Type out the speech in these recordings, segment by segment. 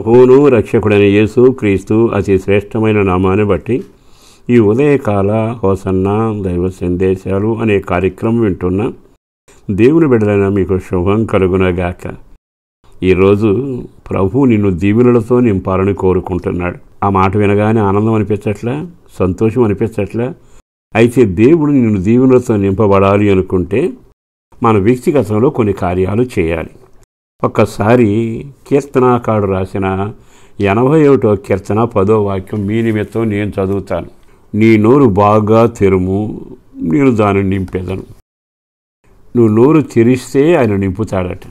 ప్రభువును రక్షకుడైన యేసు క్రీస్తు అతి శ్రేష్టమైన నామాన్ని బట్టి ఈ ఉదయకాల హోసన్న దైవ సందేశాలు అనే కార్యక్రమం వింటున్న దేవుని బిడ్డలైన మీకు శుభం కలుగునగాక. ఈరోజు ప్రభు నిన్ను దీవెనలతో నింపాలని కోరుకుంటున్నాడు. ఆ మాట వినగానే ఆనందం అనిపించట్లా, సంతోషం అనిపించట్లా? అయితే దేవుడు నిన్ను దీవెనలతో నింపబడాలి అనుకుంటే మన వ్యక్తిగతంలో కొన్ని కార్యాలు చేయాలి. ఒక్కసారి కీర్తనాకారుడు రాసిన 81వ కీర్తన 10వ వాక్యం మీ నిమిత్తం నేను చదువుతాను. నీ నోరు బాగా తెరుము, నేను దాన్ని నింపేదను. నువ్వు నోరు తెరిస్తే ఆయన నింపుతాడట.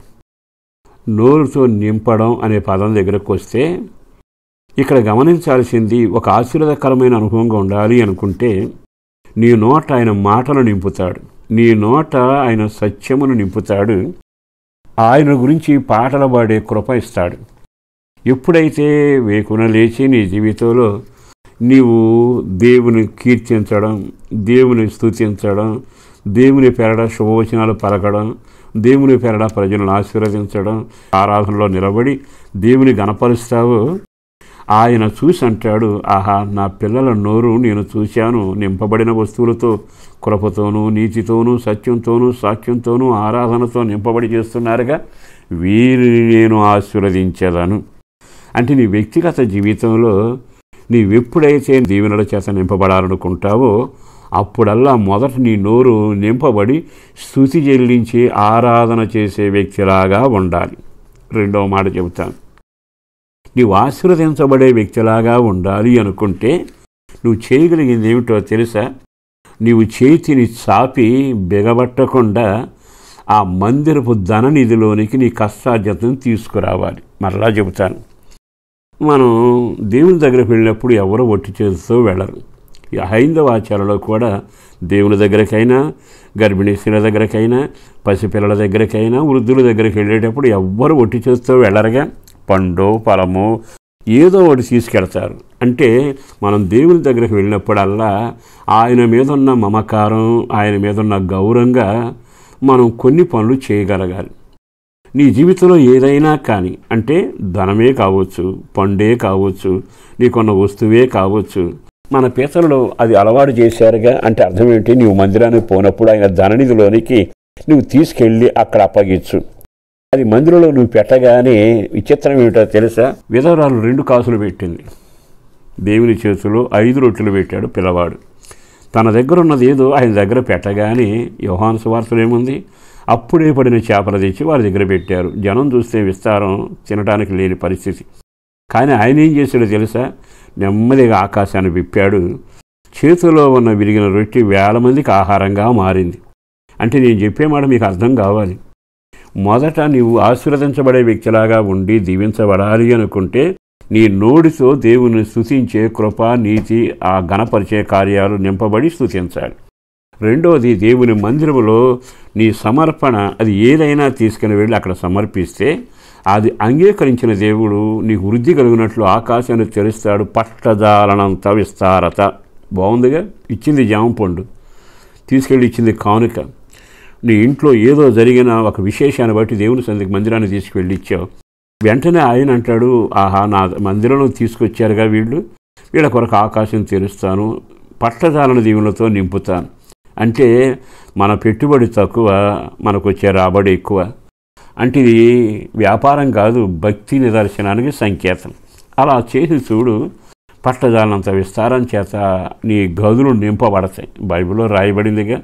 నోరుతో నింపడం అనే పదం దగ్గరకు వస్తే ఇక్కడ గమనించాల్సింది, ఒక ఆశీర్వాదకరమైన అనుభవంగా ఉండాలి అనుకుంటే నీ నోట ఆయన మాటలు నింపుతాడు, నీ నోట ఆయన సత్యమును నింపుతాడు, ఆయన గురించి పాటలు పాడే కృప ఇస్తాడు. ఎప్పుడైతే వేకున లేచి నీ జీవితంలో నీవు దేవుని కీర్తించడం, దేవుని స్తుతించడం, దేవుని పేరట శుభవచనాలు పలకడం, దేవుని పేరట ప్రజలను ఆశీర్వదించడం, ఆరాధనలో నిలబడి దేవుని గణపరుస్తావు, ఆయన చూసి అంటాడు, ఆహా, నా పిల్లల నోరు నేను చూశాను, నింపబడిన వస్తువులతో, కృపతోనూ, నీతితోనూ, సత్యంతోనూ, సాక్ష్యంతోనూ, ఆరాధనతో నింపబడి చేస్తున్నారుగా, వీరిని నేను ఆశీర్వదించేదాను. అంటే నీ వ్యక్తిగత జీవితంలో నీవెప్పుడైతే దీవెనల చేత నింపబడాలనుకుంటావో అప్పుడల్లా మొదట నీ నోరు నింపబడి స్తుతి చెల్లించి ఆరాధన చేసే వ్యక్తిలాగా ఉండాలి. రెండవ మాట చెబుతాను, నీవు ఆశీర్వదించబడే వ్యక్తిలాగా ఉండాలి అనుకుంటే నువ్వు చేయగలిగింది ఏమిటో తెలుసా? నీవు చేతిని చాపి బిగబట్టకుండా ఆ మందిరపు ధననిధిలోనికి నీ కష్టార్జితం తీసుకురావాలి. మరలా చెబుతాను, మనం దేవుని దగ్గరకు వెళ్ళినప్పుడు ఎవరో ఒట్టి చేతితో వెళ్ళరు. హైందవ ఆచారంలో కూడా దేవుని దగ్గరకైనా, గర్భిణీ స్త్రీల దగ్గరకైనా, పసిపిల్లల దగ్గరకైనా, వృద్ధుల దగ్గరికి వెళ్ళేటప్పుడు ఎవ్వరు ఒట్టి చేతితో వెళ్ళరుగా. పండు, ఫలము ఏదో ఒకటి తీసుకెళ్తారు. అంటే మనం దేవుని దగ్గరికి వెళ్ళినప్పుడల్లా ఆయన మీద ఉన్న మమకారం, ఆయన మీద ఉన్న గౌరవంగా మనం కొన్ని పనులు చేయగలగాలి. నీ జీవితంలో ఏదైనా కానీ, అంటే ధనమే కావచ్చు, పండే కావచ్చు, నీకున్న వస్తువే కావచ్చు, మన పీతలలో అది అలవాటు చేశారుగా. అంటే అర్థం ఏంటి? నీవు మందిరానికి పోనప్పుడు ఆయన ధననిధిలోనికి నువ్వు తీసుకెళ్ళి అక్కడ అప్పగించు. అది మందిరంలో నువ్వు పెట్టగానే విచిత్రం ఏమిటో తెలుసా? విధవరాలు 2 కాసులు పెట్టింది, దేవుని చేతిలో 5 రొట్టెలు పెట్టాడు పిల్లవాడు. తన దగ్గర ఉన్నది ఏదో ఆయన దగ్గర పెట్టగానే యోహాను సువార్తలో ఏముంది? అప్పుడే పడిన చేపలు తెచ్చి వారి దగ్గర పెట్టారు. జనం చూస్తే విస్తారం, తినడానికి లేని పరిస్థితి. కానీ ఆయన ఏం చేశాడో తెలుసా? నెమ్మదిగా ఆకాశాన్ని విప్పాడు, చేతిలో ఉన్న విరిగిన రొట్టె 1000 మందికి ఆహారంగా మారింది. అంటే నేను చెప్పే మాట మీకు అర్థం కావాలి. మొదట నీవు ఆశీర్వదించబడే వ్యక్తిలాగా ఉండి దీవించబడాలి అనుకుంటే నీ నోటితో దేవుని స్తుతించే కృప, నీతి, ఆ ఘనపరిచే కార్యాలు నింపబడి స్తుతించాలి. రెండవది, దేవుని మందిరములో నీ సమర్పణ, అది ఏదైనా తీసుకుని వెళ్ళి అక్కడ సమర్పిస్తే అది అంగీకరించిన దేవుడు నీకు వృద్ధి కలిగినట్లు ఆకాశాన్ని తెరుస్తాడు. పట్టజాలనంత విస్తారత. బాగుందిగా? ఇచ్చింది జామ పండు, తీసుకెళ్ళి ఇచ్చింది కానుక. నీ ఇంట్లో ఏదో జరిగిన ఒక విశేషాన్ని బట్టి దేవుని సన్నిధికి మందిరాన్ని తీసుకువెళ్ళి ఇచ్చావు. వెంటనే ఆయన అంటాడు, ఆహా, నా మందిరంలో తీసుకొచ్చారుగా వీళ్ళు, వీళ్ళ కొరకు ఆకాశం తెరుస్తాను, పట్టజాలన దీవులతో నింపుతాను. అంటే మన పెట్టుబడి తక్కువ, మనకు వచ్చే రాబడి ఎక్కువ. అంటే ఇది వ్యాపారం కాదు, భక్తి నిదర్శనానికి సంకేతం. అలా చేసి చూడు, పట్టజాలనంత విస్తారం చేత నీ గదులు నింపబడతాయి. బైబిల్లో రాయబడిందిగా.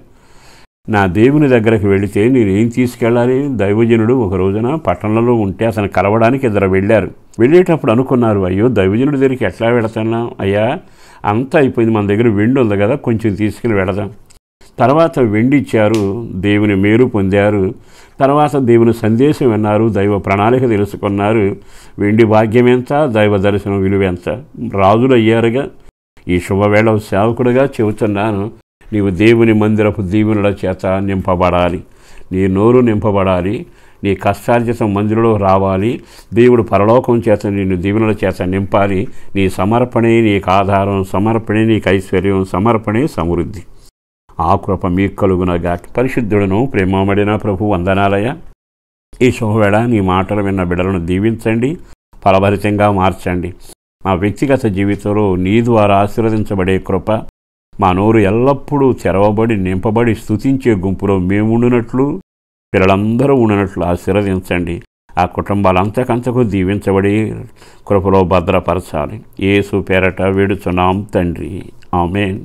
నా దేవుని దగ్గరకు వెళితే నేనేం తీసుకెళ్ళాలి? దైవజనుడు ఒక రోజున పట్టణంలో ఉంటే అతను కలవడానికి 2 వెళ్ళారు. వెళ్ళేటప్పుడు అనుకున్నారు, అయ్యో, దైవజనుడి దగ్గరికి ఎట్లా వెళతాను? అయ్యా, అంతా అయిపోయింది, మన దగ్గర వెండి ఉంది కదా, కొంచెం తీసుకుని వెళదాం. తర్వాత వెండి ఇచ్చారు, దేవుని మేలు పొందారు. తర్వాత దేవుని సందేశం విన్నారు, దైవ ప్రణాళిక తెలుసుకున్నారు. వెండి భాగ్యం ఎంత, దైవ దర్శనం విలువ ఎంత. రాజులు అయ్యారుగా. ఈ శుభవేళ సేవకుడుగా చెబుతున్నాను, నీవు దేవుని మందిరపు దీవెనల చేత నింపబడాలి. నీ నోరు నింపబడాలి, నీ కష్టార్జితం మందిరంలో రావాలి. దేవుడు పరలోకం చేత నిన్ను దీవెనల చేత నింపాలి. నీ సమర్పణే నీకు ఆధారం, సమర్పణే నీకు ఐశ్వర్యం, సమర్పణే సమృద్ధి. ఆ కృప మీకు కలుగునగా. పరిశుద్ధుడును ప్రేమబడిన ప్రభు వందనాలయ. ఈ శుభవేళ నీ మాటలు విన్న బిడ్డలను దీవించండి. ఫలభరితంగా మార్చండి. మా వ్యక్తిగత జీవితంలో నీ ద్వారా ఆశీర్వదించబడే కృప మా నోరు ఎల్లప్పుడూ తెరవబడి నింపబడి స్తుతించే గుంపులో మేము ఉండినట్లు, పిల్లలందరూ ఉండినట్లు ఆశీర్వదించండి. ఆ కుటుంబాలంతకంతకు దీవించబడి కృపలో భద్రపరచాలి. యేసు పేరట వేడుచున్నాం తండ్రి. ఆమేన్.